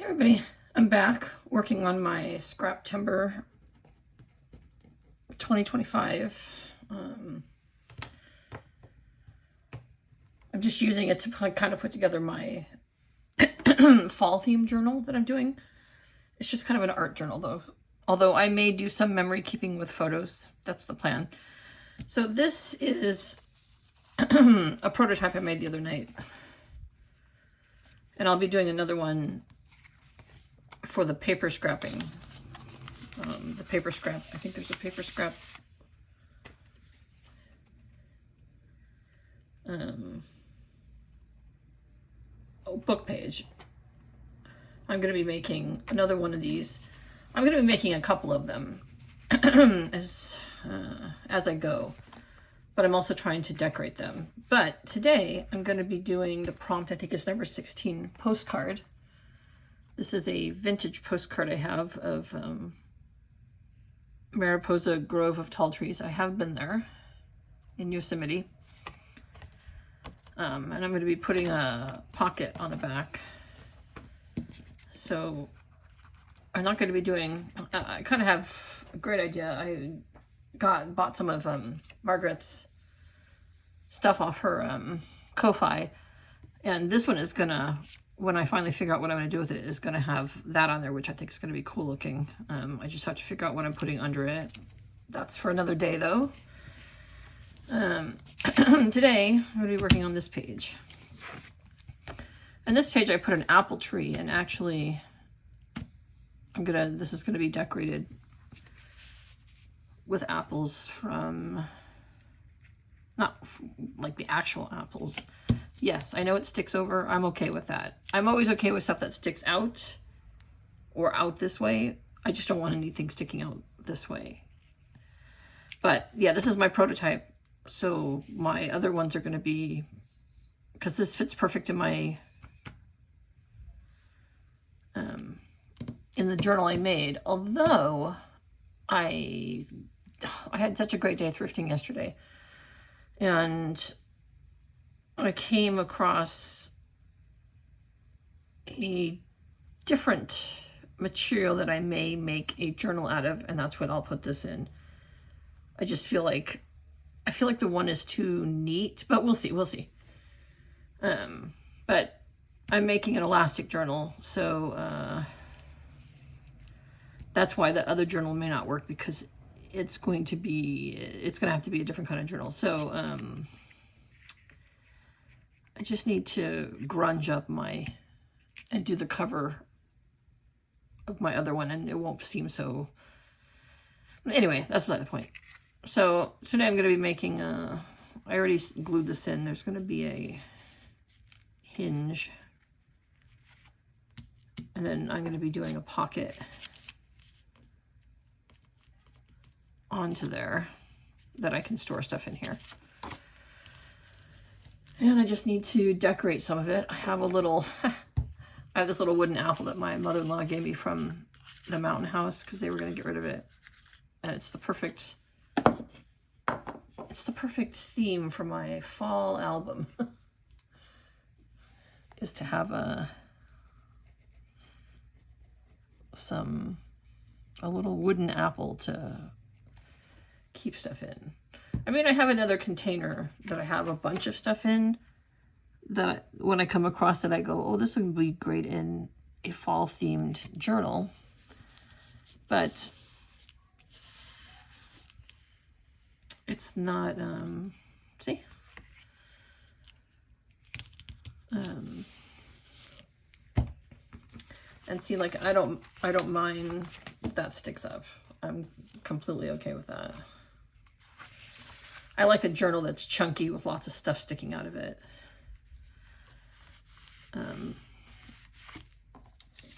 Hey everybody, I'm back working on my scrap timber 2025. I'm just using it to kind of put together my fall theme journal that I'm doing. It's just kind of an art journal though, although I may do some memory keeping with photos. That's the plan. So this is a prototype I made the other night, and I'll be doing another one for the paper scrapping. The paper scrap, I think there's a paper scrap book page. I'm going to be making another one of these. I'm going to be making a couple of them as I go, but I'm also trying to decorate them. But today I'm going to be doing the prompt, I think it's number 16 postcard. This is a vintage postcard I have of Mariposa Grove of Tall Trees. I have been there in Yosemite. And I'm going to be putting a pocket on the back. So I'm not going to be doing, I kind of have a great idea. I bought some of Margaret's stuff off her Ko-Fi. And this one is going to, when I finally figure out what I'm going to do with it, is going to have that on there, which I think is going to be cool looking. I just have to figure out what I'm putting under it. That's for another day though. Today I'm going to be working on this page. And this page I put an apple tree, and actually this is going to be decorated with apples from, not like the actual apples. Yes, I know it sticks over. I'm okay with that. I'm always okay with stuff that sticks out or out this way. I just don't want anything sticking out this way. But yeah, this is my prototype. So my other ones are going to be, because this fits perfect in my, in the journal I made. Although I had such a great day thrifting yesterday. And I came across a different material that I may make a journal out of, and that's what I'll put this in. I just feel like, the one is too neat, but we'll see, but I'm making an elastic journal, so that's why the other journal may not work, because it's going to have to be a different kind of journal. So I just need to grunge up and do the cover of my other one, and it won't seem so. Anyway, that's not the point. So today I'm going to be making I already glued this in. There's going to be a hinge, and then I'm going to be doing a pocket onto there that I can store stuff in here. And I just need to decorate some of it. I have this little wooden apple that my mother-in-law gave me from the mountain house because they were going to get rid of it. And it's the perfect theme for my fall album. Is to have a little wooden apple to keep stuff in. I mean, I have another container that I have a bunch of stuff in that when I come across it, I go, oh, this would be great in a fall themed journal. But it's not, see? And see, like, I don't mind that sticks up. I'm completely okay with that. I like a journal that's chunky with lots of stuff sticking out of it.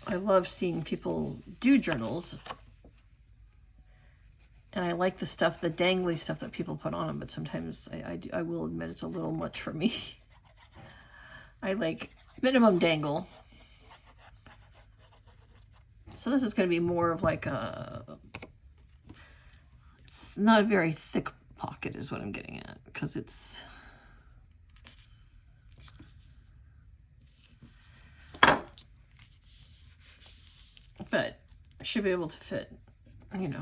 I love seeing people do journals, and I like the dangly stuff that people put on them, but sometimes I will admit it's a little much for me. I like minimum dangle. So this is going to be more of like it's not a very thick pocket is what I'm getting at, because it's but should be able to fit, you know.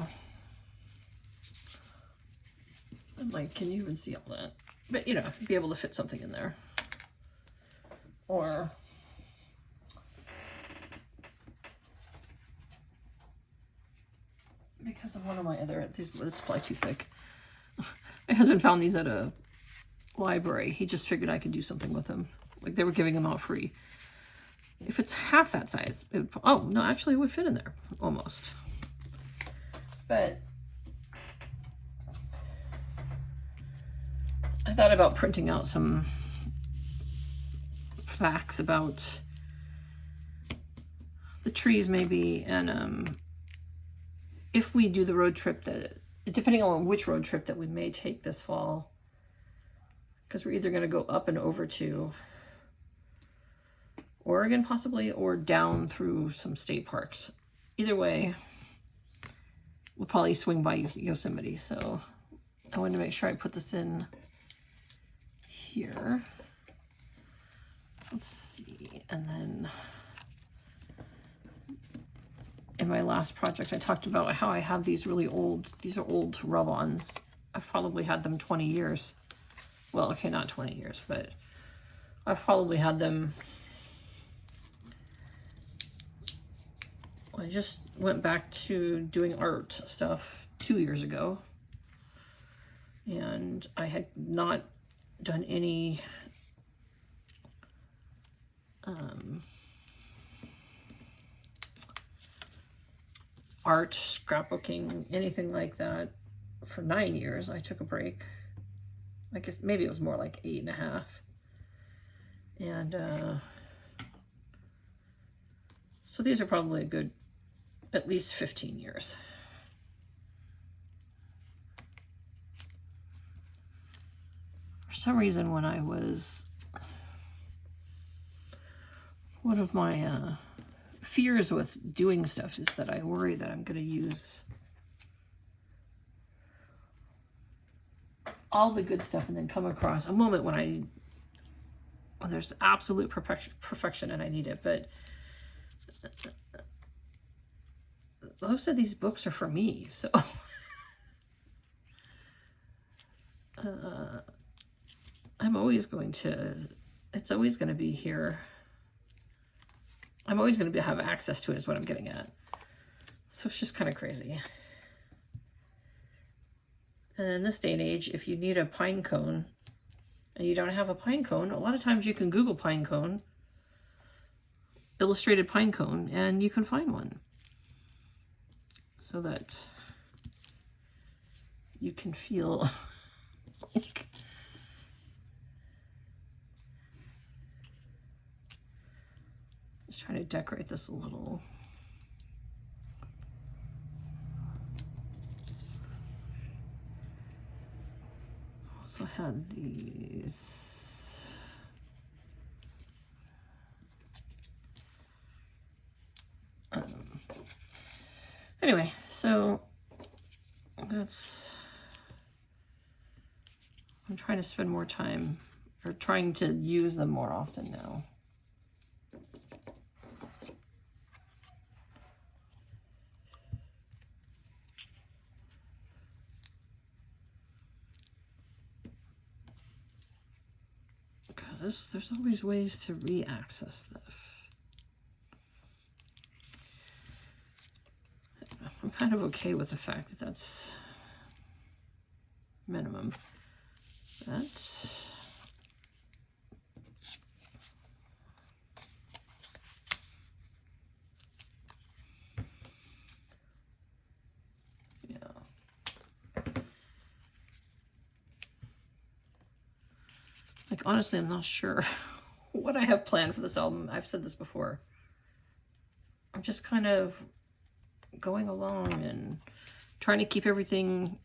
I'm like, can you even see all that? But, you know, be able to fit something in there. Or because of one of my other, this is probably too thick. My husband found these at a library. He just figured I could do something with them. Like they were giving them out free. If it's half that size, it would, oh no, actually it would fit in there almost. But I thought about printing out some facts about the trees maybe, and if we do the road trip, that depending on which road trip that we may take this fall, because we're either going to go up and over to Oregon possibly, or down through some state parks. Either way, we'll probably swing by Yosemite, so I wanted to make sure I put this in here. Let's see, and then in my last project I talked about how I have these really old, these are old rub-ons. I've probably had them 20 years. Well, okay, not 20 years, but I've probably had them. I just went back to doing art stuff 2 years ago, and I had not done any art, scrapbooking, anything like that for 9 years. I took a break. I guess maybe it was more like 8.5. And so these are probably a good at least 15 years. For some reason, when I was, one of my fears with doing stuff is that I worry that I'm going to use all the good stuff and then come across a moment when there's absolute perfection and I need it. But most of these books are for me, so I'm always going to, it's always going to be here. I'm always going to have access to it is what I'm getting at. So it's just kind of crazy. And in this day and age, if you need a pine cone and you don't have a pine cone, a lot of times you can Google pine cone, illustrated pine cone, and you can find one. So that you can feel like just trying to decorate this a little. Also had these. Anyway, so that's, I'm trying to spend more time, or trying to use them more often now. Because there's always ways to re-access stuff. I'm kind of okay with the fact that that's minimum. That's yeah. Like honestly, I'm not sure what I have planned for this album. I've said this before. I'm just kind of going along and trying to keep everything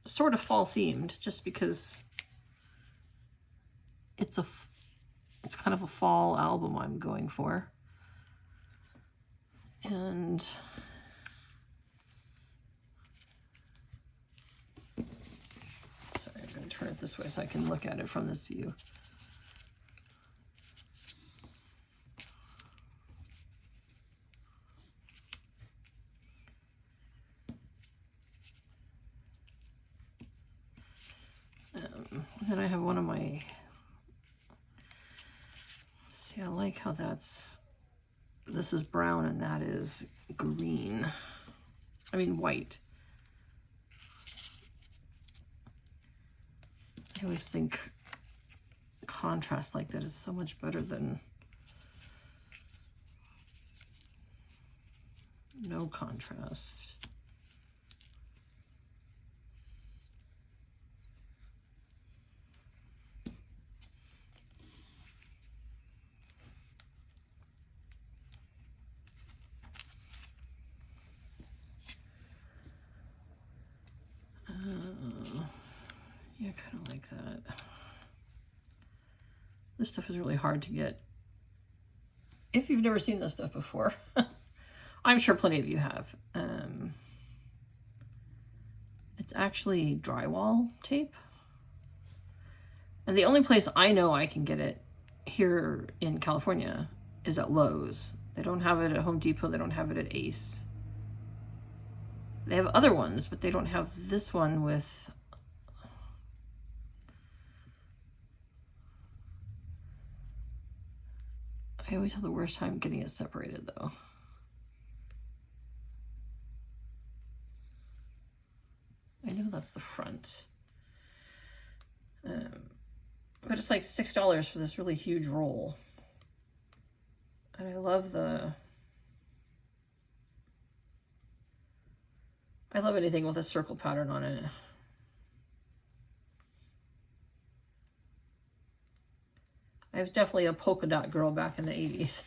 sort of fall themed, just because it's kind of a fall album I'm going for. And sorry, I'm going to turn it this way so I can look at it from this view. And then I have one of my, see, I like how this is brown and that is green. I mean white. I always think contrast like that is so much better than no contrast. Yeah, kind of like that. This stuff is really hard to get. If you've never seen this stuff before, I'm sure plenty of you have. It's actually drywall tape. And the only place I know I can get it here in California is at Lowe's. They don't have it at Home Depot. They don't have it at Ace. They have other ones, but they don't have this one with... I always have the worst time getting it separated, though. I know that's the front. But it's like $6 for this really huge roll. And I love anything with a circle pattern on it. I was definitely a polka dot girl back in the 80s.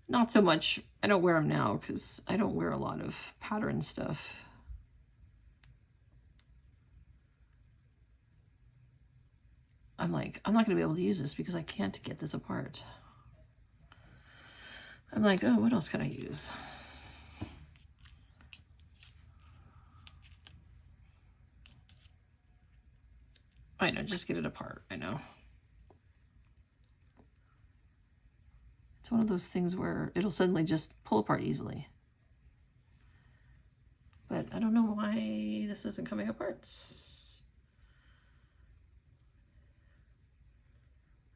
Not so much. I don't wear them now because I don't wear a lot of pattern stuff. I'm like, I'm not going to be able to use this because I can't get this apart. I'm like, oh, what else can I use? I know, just get it apart. I know. It's one of those things where it'll suddenly just pull apart easily. But I don't know why this isn't coming apart.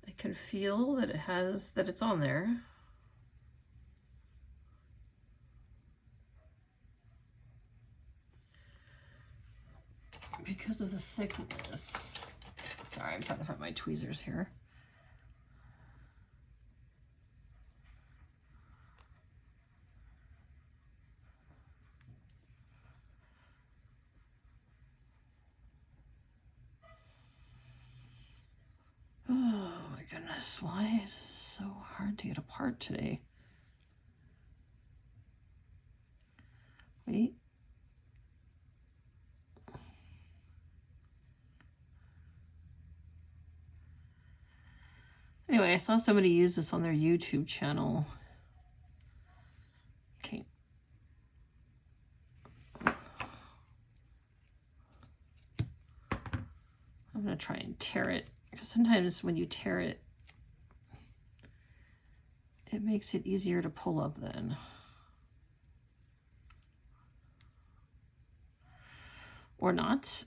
I can feel that it's on there. Because of the thickness. Sorry, I'm trying to find my tweezers here. Oh my goodness, why is this so hard to get apart today? Wait. Anyway, I saw somebody use this on their YouTube channel. Okay. I'm going to try and tear it. Because sometimes when you tear it, it makes it easier to pull up then. Or not.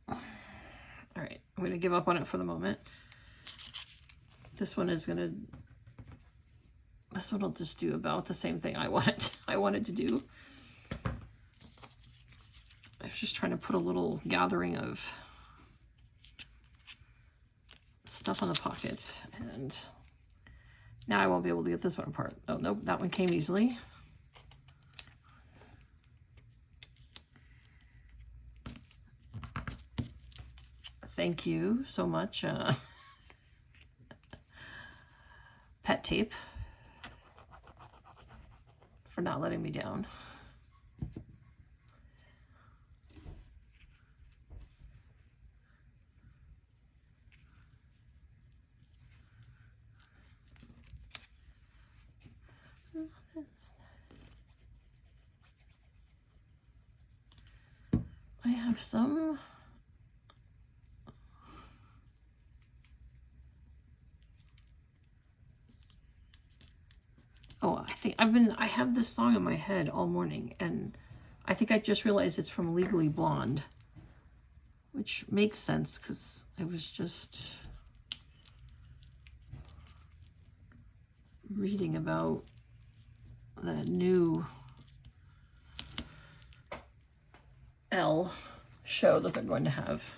All right, I'm going to give up on it for the moment. This one will just do about the same thing I wanted to do. I was just trying to put a little gathering of stuff on the pockets, and now I won't be able to get this one apart. Oh, nope, that one came easily. Thank you so much, Pet Tape, for not letting me down. I have some. Oh, I have this song in my head all morning, and I think I just realized it's from Legally Blonde. which makes sense because I was just reading about that new Elle show that they're going to have.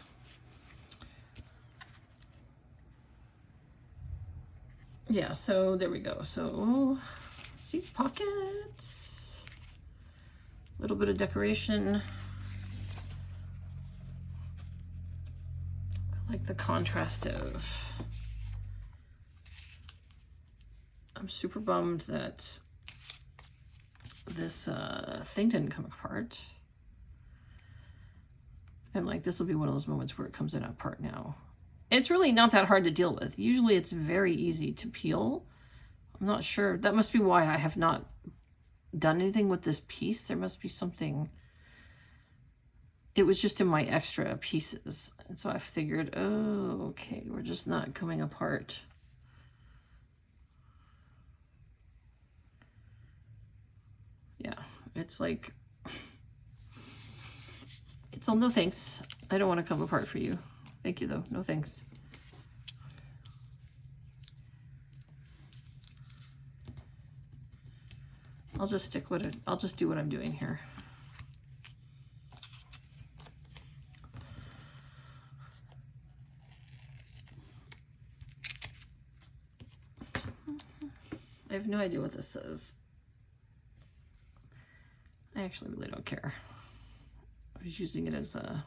Yeah, so there we go. So, see, pockets, a little bit of decoration. I like the contrast of, I'm super bummed that this thing didn't come apart. And like, this will be one of those moments where it comes in apart now. It's really not that hard to deal with. Usually it's very easy to peel. I'm not sure. That must be why I have not done anything with this piece. There must be something. It was just in my extra pieces. And so I figured, oh, okay, we're just not coming apart. Yeah, it's like, it's all no thanks. I don't want to come apart for you. Thank you though, no thanks. I'll just stick with it. I'll just do what I'm doing here. I have no idea what this says. I actually really don't care. I was using it as a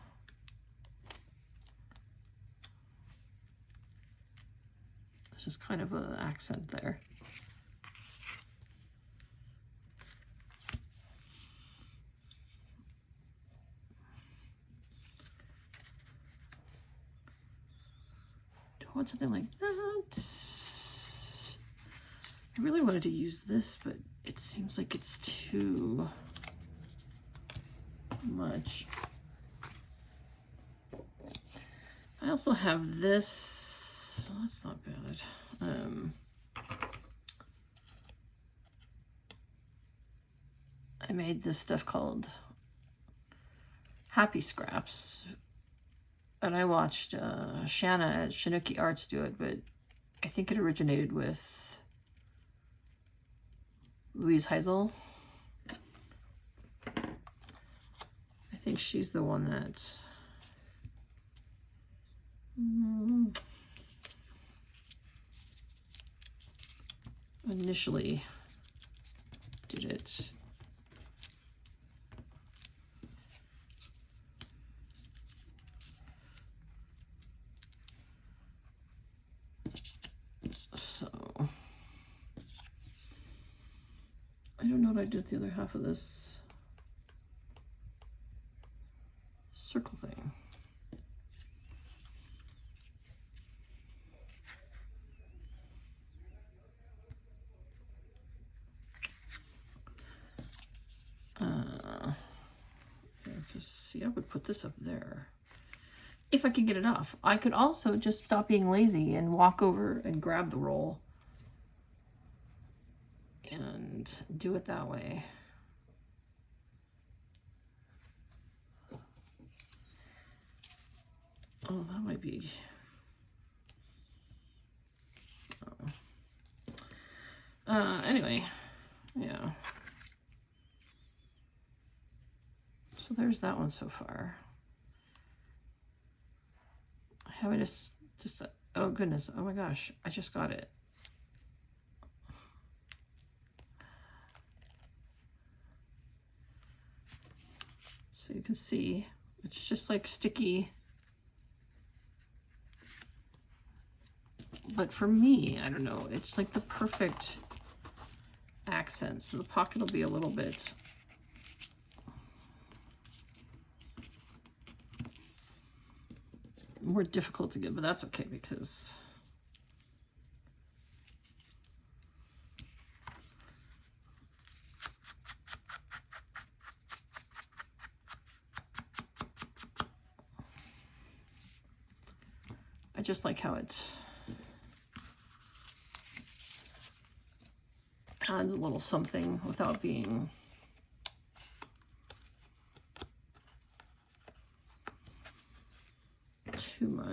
it's just kind of an accent there. Do I want something like that? I really wanted to use this, but it seems like it's too much. I also have this. Oh, that's not bad. I made this stuff called Happy Scraps, and I watched Shanna at Shinuki Arts do it, but I think it originated with Louise Heisel. I think she's the one that initially did it. So I don't know what I did with the other half of this circle thing. See, I would put this up there if I could get it off. I could also just stop being lazy and walk over and grab the roll and do it that way. Oh, that might be. Oh. Anyway, yeah. So there's that one so far. I haven't just oh goodness, oh my gosh, I just got it. So you can see, it's just like sticky. But for me, I don't know, it's like the perfect accent. So the pocket will be a little bit more difficult to get, but that's okay because I just like how it adds a little something without being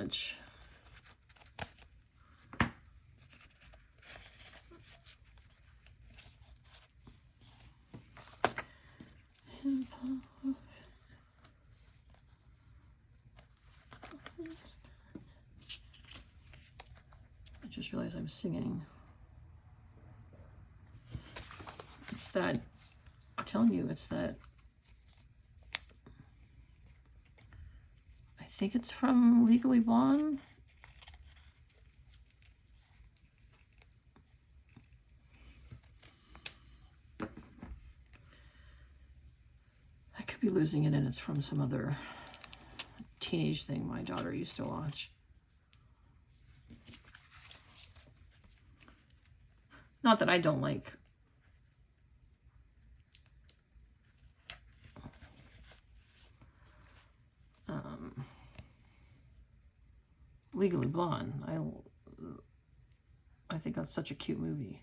much. I just realized I'm singing. It's that, I'm telling you, it's that, I think it's from Legally Blonde. I could be losing it and it's from some other teenage thing my daughter used to watch. Not that I don't like Legally Blonde. I think that's such a cute movie.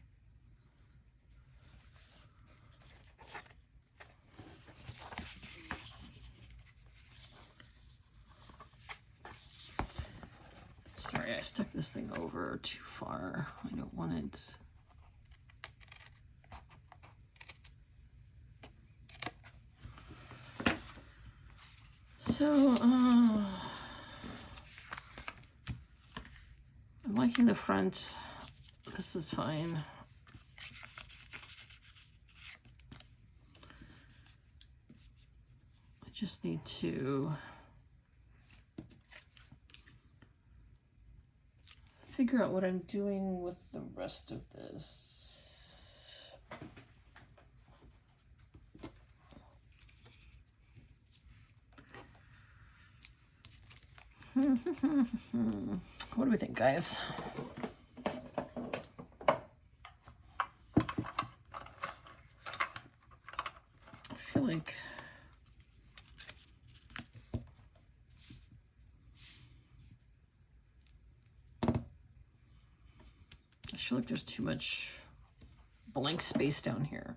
Sorry, I stuck this thing over too far. I don't want it. So, I'm liking the front. This is fine. I just need to figure out what I'm doing with the rest of this. What do we think, guys? I feel like there's too much blank space down here.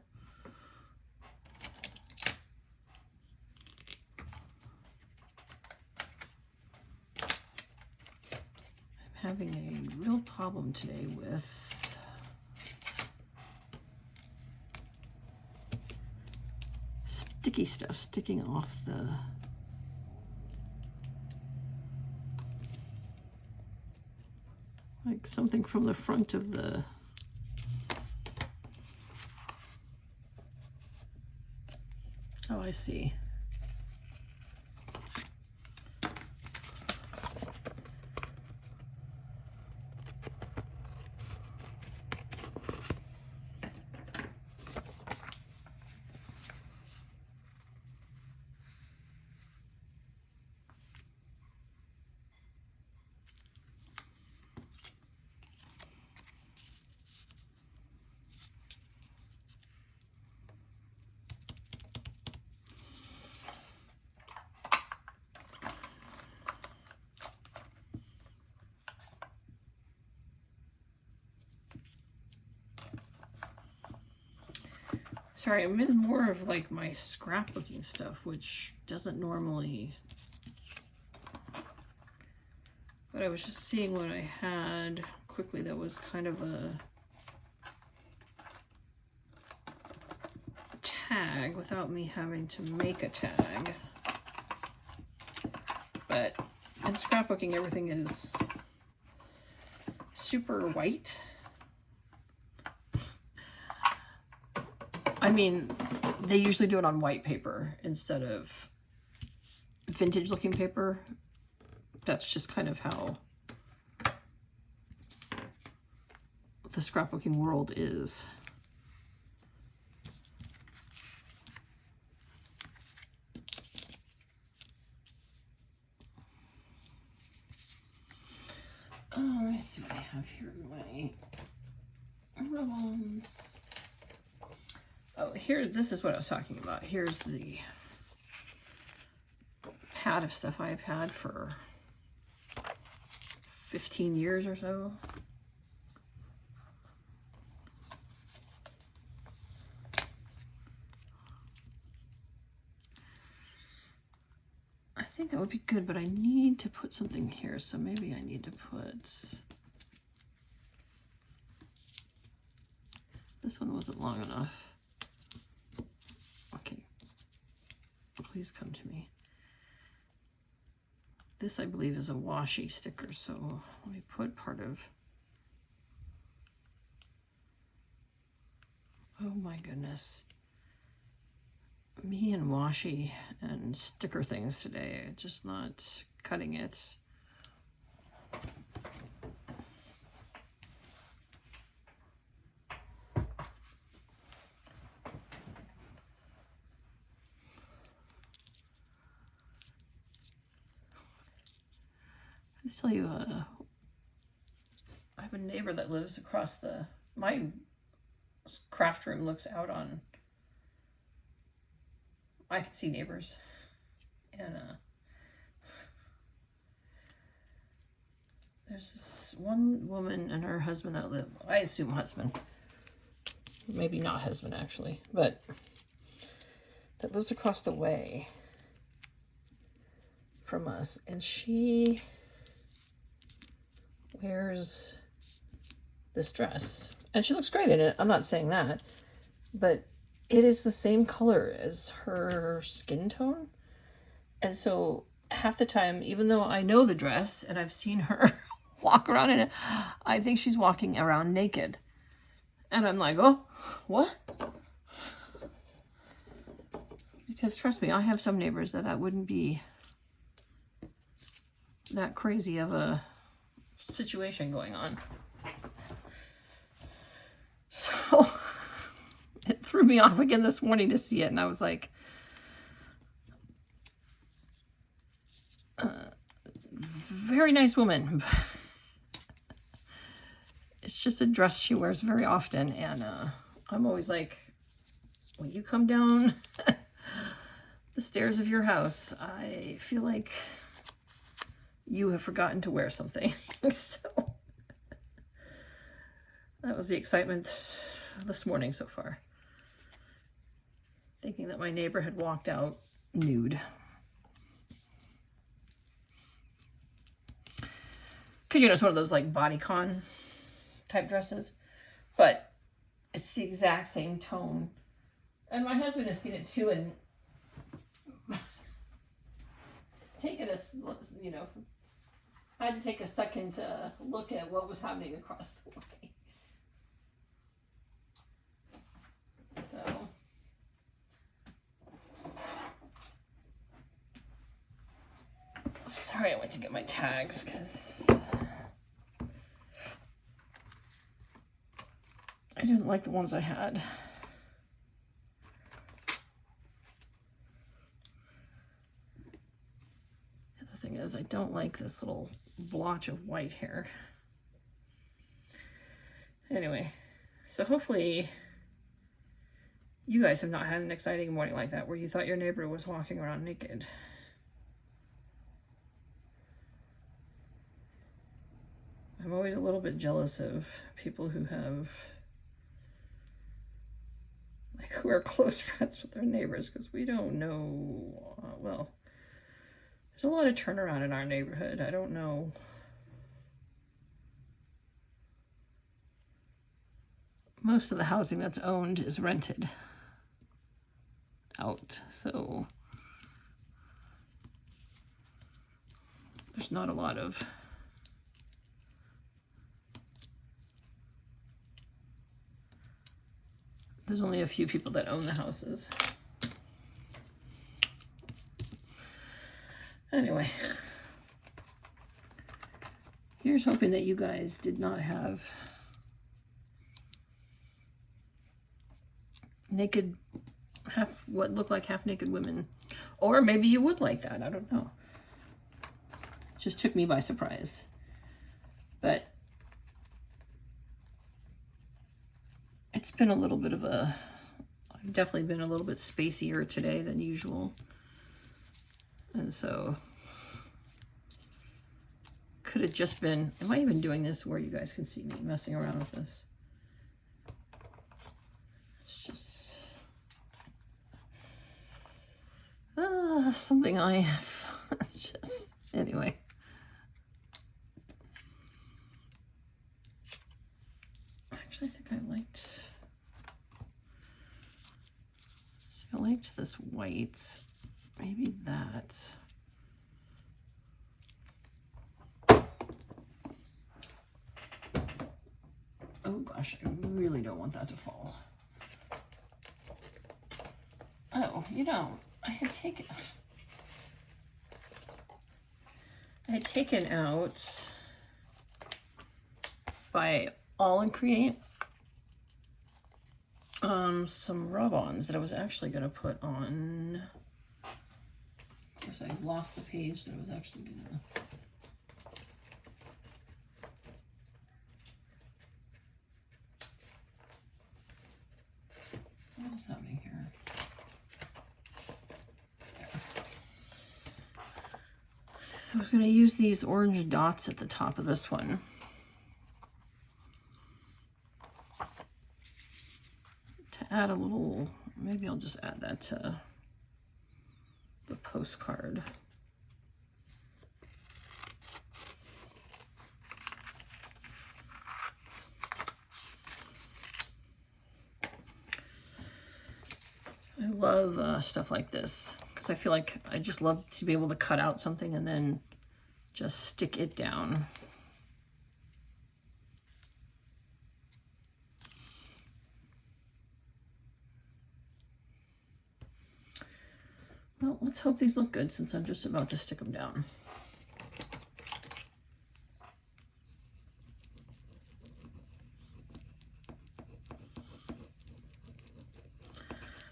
Having a real problem today with sticky stuff sticking off the like something from the front of the oh, I see. Sorry, I'm in more of like my scrapbooking stuff, which doesn't normally, but I was just seeing what I had quickly that was kind of a tag without me having to make a tag. But in scrapbooking, everything is super white. I mean, they usually do it on white paper instead of vintage looking paper. That's just kind of how the scrapbooking world is. Oh, let me see what I have here in my rub-ons. Oh, here, this is what I was talking about. Here's the pad of stuff I've had for 15 years or so. I think that would be good, but I need to put something here, so maybe I need to put... This one wasn't long enough. Okay. Please come to me. This, I believe, is a washi sticker, so let me put part of... Oh my goodness. Me and washi and sticker things today, just not cutting it. I'll tell you, I have a neighbor that lives across my craft room looks out on, I can see neighbors, and there's this one woman and her husband that live, I assume husband, maybe not husband actually, but that lives across the way from us, and she wears this dress, and she looks great in it. I'm not saying that, but it is the same color as her skin tone. And so half the time, even though I know the dress and I've seen her walk around in it, I think she's walking around naked. And I'm like, oh, what? Because trust me, I have some neighbors that wouldn't be that crazy of a situation going on. So it threw me off again this morning to see it, and I was like, very nice woman. It's just a dress she wears very often, and I'm always like, when you come down the stairs of your house, I feel like you have forgotten to wear something. So that was the excitement this morning so far. Thinking that my neighbor had walked out nude. Because, you know, it's one of those like bodycon type dresses. But it's the exact same tone. And my husband has seen it too, and taken a, you know, I had to take a second to look at what was happening across the way. So, sorry, I went to get my tags because I didn't like the ones I had. The thing is, I don't like this little blotch of white hair. Anyway, so hopefully you guys have not had an exciting morning like that where you thought your neighbor was walking around naked. I'm always a little bit jealous of people who have, like, who are close friends with their neighbors, because we don't know, well, there's a lot of turnaround in our neighborhood. I don't know. Most of the housing that's owned is rented out, so there's not a lot of there's only a few people that own the houses. Anyway, here's hoping that you guys did not have naked, what looked like half naked women. Or maybe you would like that, I don't know. It just took me by surprise. But it's been a little bit of a, I've definitely been a little bit spacier today than usual. And so, could have just been, am I even doing this where you guys can see me messing around with this? It's just something I Just, anyway. Actually, I think I liked this white. Maybe that. Oh gosh, I really don't want that to fall. Oh, you know, I had taken out by All and Create some rub-ons that I was actually going to put on. Of course, I've lost the page that I was actually going to. What is happening here? There. I was going to use these orange dots at the top of this one. To add a little, maybe I'll just add that to the postcard. I love stuff like this because I feel like I just love to be able to cut out something and then just stick it down. Well, let's hope these look good since I'm just about to stick them down.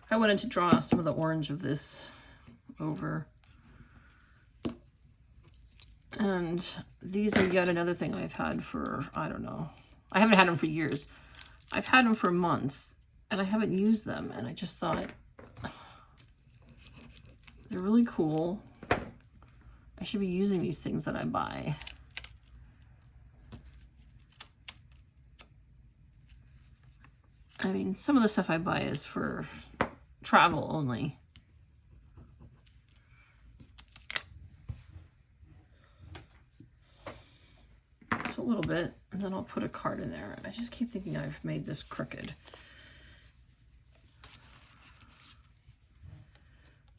I wanted to draw some of the orange of this over. And these are yet another thing I've had for, I don't know. I haven't had them for years. I've had them for months and I haven't used them. And I just thought, they're really cool. I should be using these things that I buy. I mean, some of the stuff I buy is for travel only. Just a little bit, and then I'll put a card in there. I just keep thinking I've made this crooked.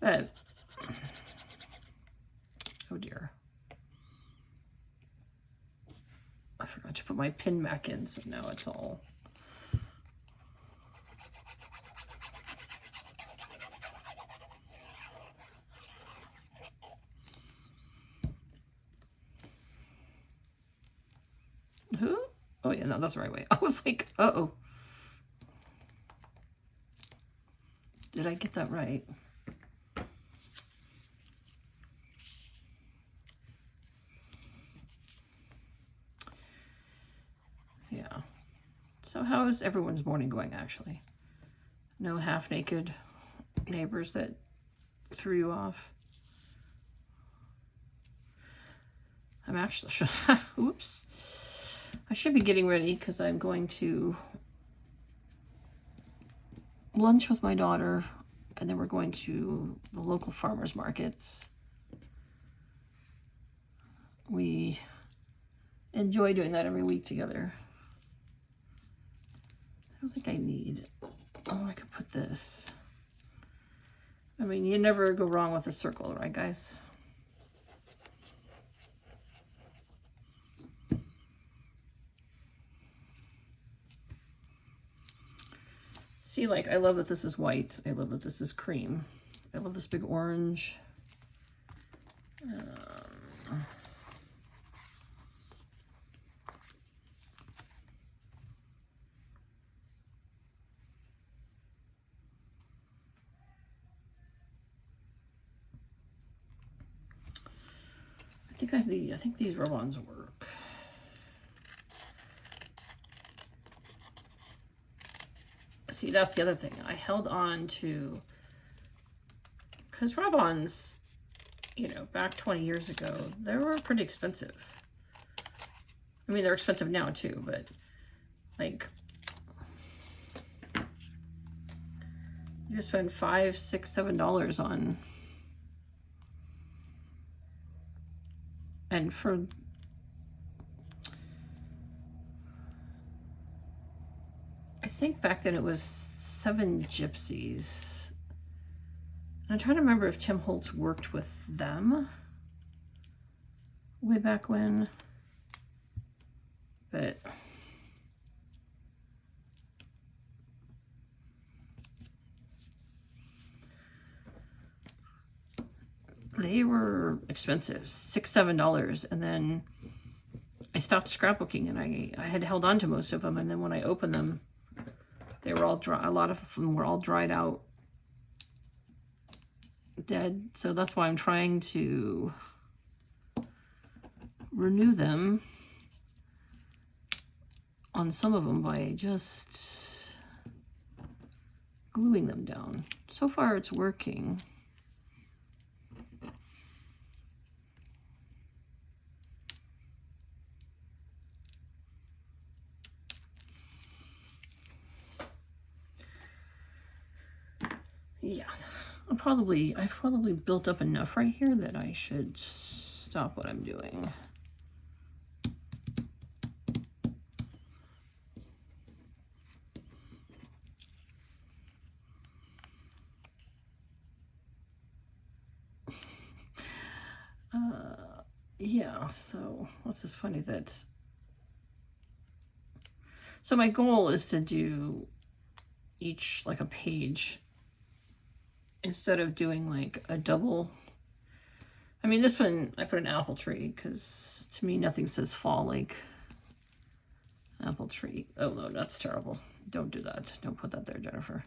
But, oh dear. I forgot to put my pin back in, so now it's all... Who? Oh yeah, no, that's the right way. I was like, uh-oh. Did I get that right? Yeah. So how is everyone's morning going, actually? No half-naked neighbors that threw you off? I'm actually... Oops. I should be getting ready because I'm going to lunch with my daughter and then we're going to the local farmers markets. We enjoy doing that every week together. I don't think I need... Oh, I could put this. I mean, you never go wrong with a circle, right, guys? See, like, I love that this is white. I love that this is cream. I love this big orange. I think these rub-ons work. See, that's the other thing. I held on to, because rub-ons, you know, back 20 years ago, they were pretty expensive. I mean, they're expensive now too, but like, you spend $5, $6, $7 on And for I think back then it was 7 Gypsies. I'm trying to remember if Tim Holtz worked with them way back when, but they were expensive, $6–7, and then I stopped scrapbooking, and I had held on to most of them, and then when I opened them, they were all dry. A lot of them were all dried out, dead. So that's why I'm trying to renew them on some of them by just gluing them down. So far it's working. Yeah, I've probably built up enough right here that I should stop what I'm doing. Yeah, so what's this funny that, so my goal is to do each like a page instead of doing like a double. I mean, this one I put an apple tree because to me nothing says fall like apple tree. Oh no, that's terrible. Don't do that. Don't put that there, Jennifer.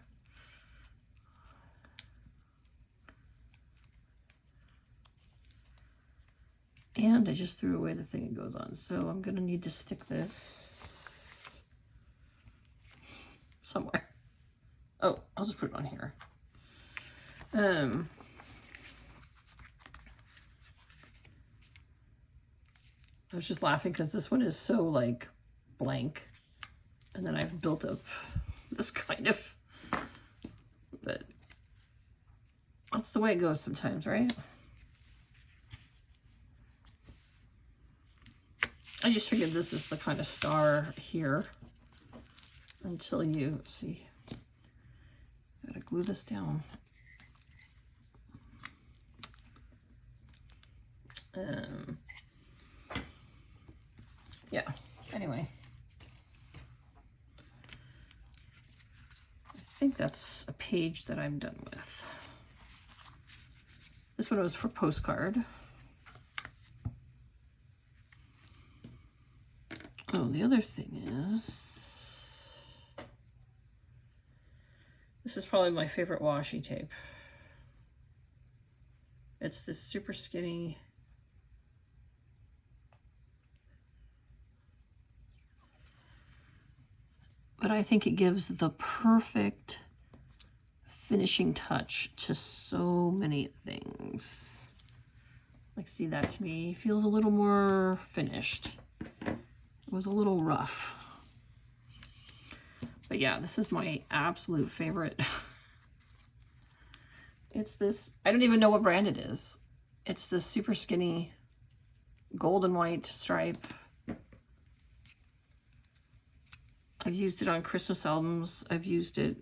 And I just threw away the thing it goes on. So I'm gonna need to stick this somewhere. Oh, I'll just put it on here. I was just laughing because this one is so like blank, and then I've built up this kind of, but that's the way it goes sometimes, right? I just figured this is the kind of star here until you see. Gotta glue this down. Yeah, anyway. I think that's a page that I'm done with. This one was for postcard. Oh, the other thing is, this is probably my favorite washi tape. It's this super skinny, but I think it gives the perfect finishing touch to so many things. Like, see, that to me feels a little more finished. It was a little rough. But yeah, this is my absolute favorite. It's this, I don't even know what brand it is. It's this super skinny gold and white stripe. I've used it on Christmas albums. I've used it,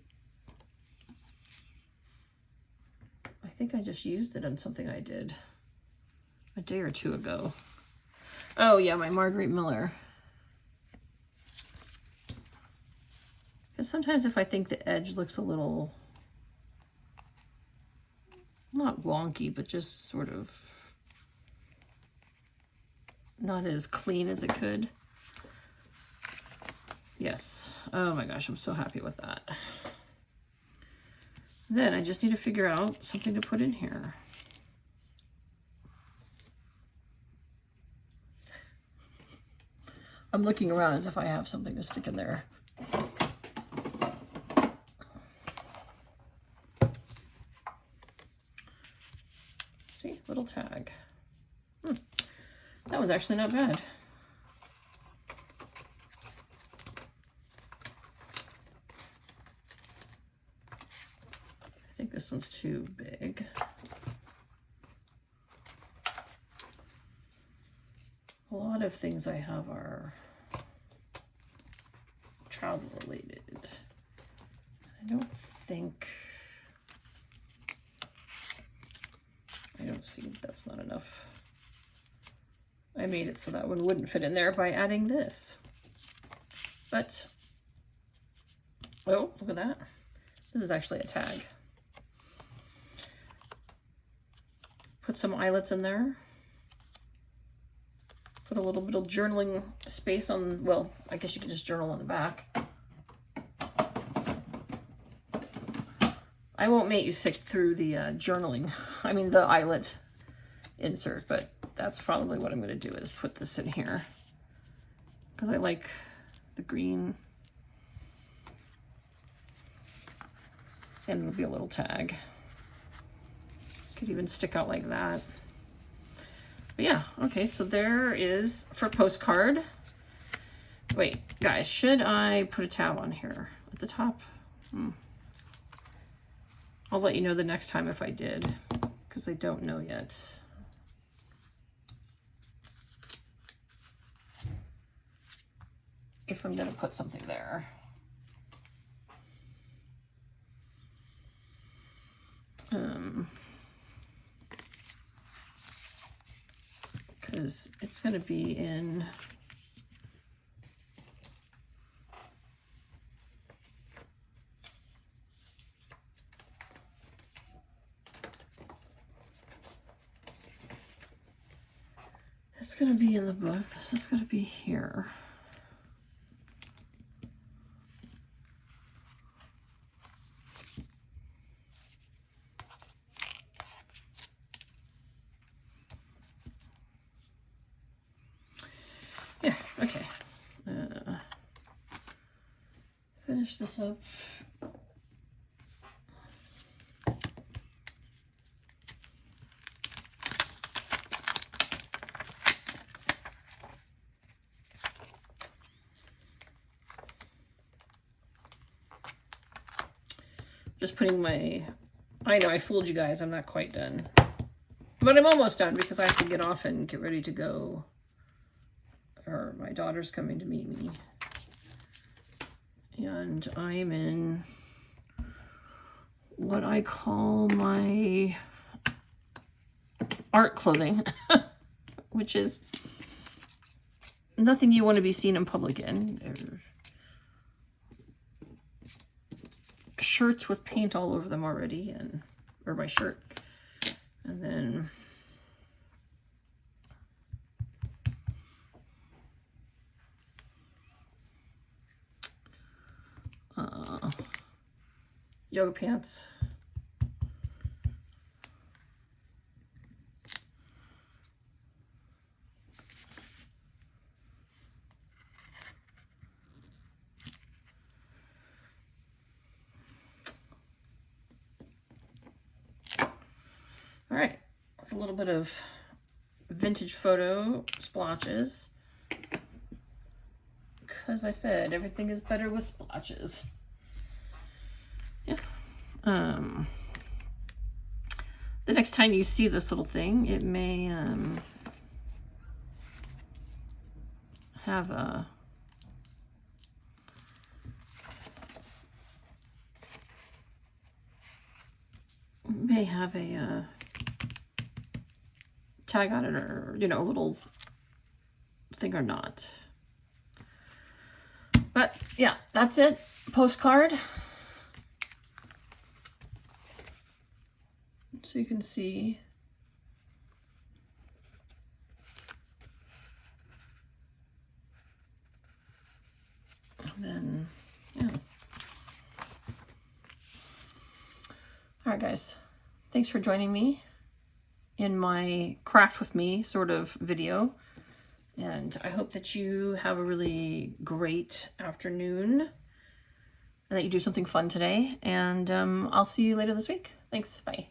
I think I just used it on something I did a day or two ago. Oh yeah, my Marguerite Miller. Because sometimes if I think the edge looks a little, not wonky, but just sort of not as clean as it could. Yes. Oh my gosh, I'm so happy with that. Then I just need to figure out something to put in here. I'm looking around as if I have something to stick in there. See, little tag. That was actually not bad. I think this one's too big. of things I have are travel related. I don't see, that's not enough. I made it so that one wouldn't fit in there by adding this. But, oh, look at that. This is actually a tag. Put some eyelets in there. Put a little bit of journaling space on, well, I guess you could just journal on the back. I won't make you sick through the journaling, I mean the eyelet insert, but that's probably what I'm going to do is put this in here. Because I like the green. And it'll be a little tag. Could even stick out like that. But yeah, okay, so there is for postcard. Wait, guys, should I put a tab on here at the top? I'll let you know the next time if I did, because I don't know yet. If I'm going to put something there. Because it's going to be in going to be in the book. This is going to be here. Yeah, okay. Finish this up. Just putting my, I know I fooled you guys, I'm not quite done. But I'm almost done because I have to get off and get ready to go. Or my daughter's coming to meet me. And I'm in what I call my art clothing, which is nothing you want to be seen in public in. Shirts with paint all over them already, and or my shirt, and then yoga pants. All right, that's a little bit of vintage photo splotches. Because I said everything is better with splotches. Yeah. The next time you see this little thing, it may have a tag on it, or you know, a little thing or not. But yeah, that's it. Postcard. So you can see. And then, yeah. All right, guys. Thanks for joining me in my craft with me sort of video. And I hope that you have a really great afternoon and that you do something fun today. And I'll see you later this week. Thanks. Bye.